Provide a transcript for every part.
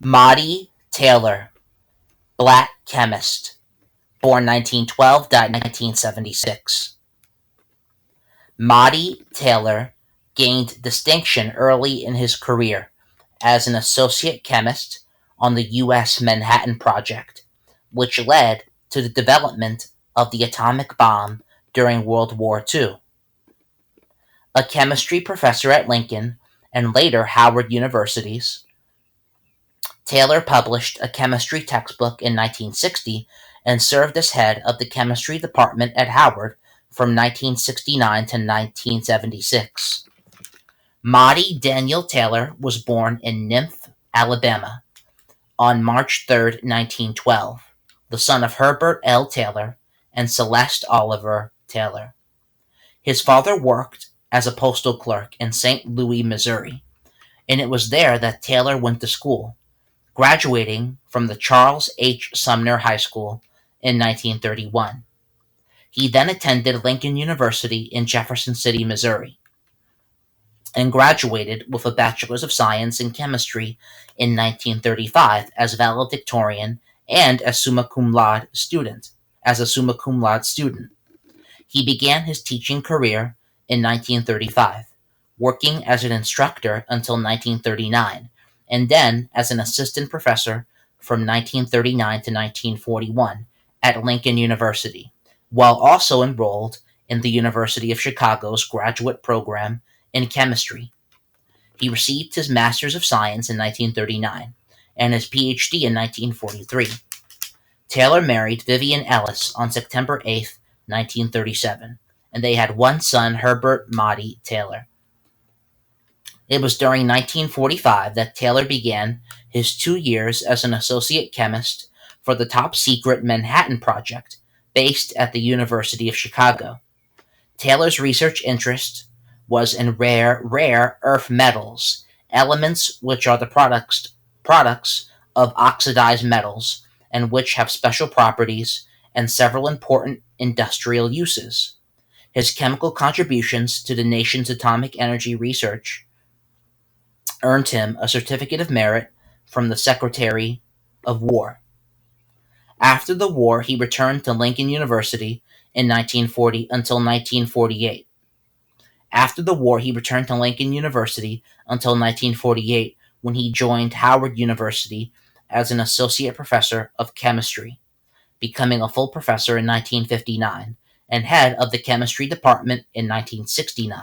Moddie Taylor, black chemist, born 1912, died 1976. Moddie Taylor gained distinction early in his career as an associate chemist on the U.S. Manhattan Project, which led to the development of the atomic bomb during World War II. A chemistry professor at Lincoln and later Howard Universities, Taylor published a chemistry textbook in 1960 and served as head of the chemistry department at Howard from 1969 to 1976. Moddie Daniel Taylor was born in Nymph, Alabama, on March 3, 1912, the son of Herbert L. Taylor and Celeste Oliver Taylor. His father worked as a postal clerk in St. Louis, Missouri, and it was there that Taylor went to school, graduating from the Charles H. Sumner High School in 1931. He then attended Lincoln University in Jefferson City, Missouri, and graduated with a Bachelor's of Science in Chemistry in 1935 as valedictorian and as summa cum laude student. He began his teaching career in 1935, working as an instructor until 1939, and then as an assistant professor from 1939 to 1941 at Lincoln University, while also enrolled in the University of Chicago's graduate program in chemistry. He received his Master's of Science in 1939 and his PhD in 1943. Taylor married Vivian Ellis on September 8, 1937, and they had one son, Herbert Moddie Taylor. It was during 1945 that Taylor began his 2 years as an associate chemist for the top-secret Manhattan Project, based at the University of Chicago. Taylor's research interest was in rare earth metals, elements which are the products of oxidized metals and which have special properties and several important industrial uses. His chemical contributions to the nation's atomic energy research earned him a Certificate of Merit from the Secretary of War. After the war, he returned to Lincoln University in 1940 until 1948. After the war, he returned to Lincoln University until 1948, when he joined Howard University as an associate professor of chemistry, becoming a full professor in 1959 and head of the chemistry department in 1969.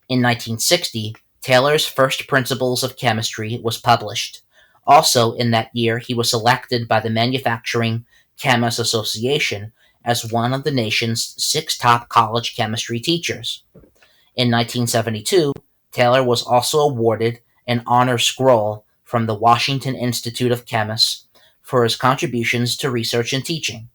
In 1960, Taylor's first Principles of Chemistry was published. Also in that year, he was selected by the Manufacturing Chemists Association as one of the nation's 6 top college chemistry teachers. In 1972, Taylor was also awarded an honor scroll from the Washington Institute of Chemists for his contributions to research and teaching.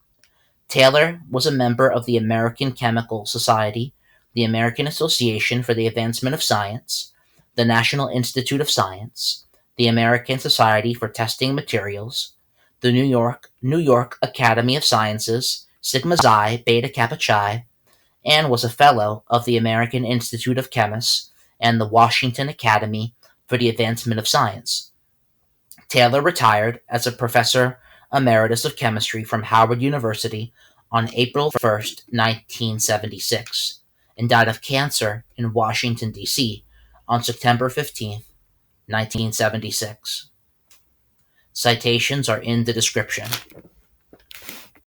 Taylor was a member of the American Chemical Society, the American Association for the Advancement of Science, the National Institute of Science, the American Society for Testing Materials, the New York Academy of Sciences, Sigma Xi Beta Kappa Chi, and was a fellow of the American Institute of Chemists and the Washington Academy for the Advancement of Science. Taylor retired as a professor emeritus of chemistry from Howard University on April 1st, 1976, and died of cancer in Washington, D.C. on September 15th, 1976. Citations are in the description.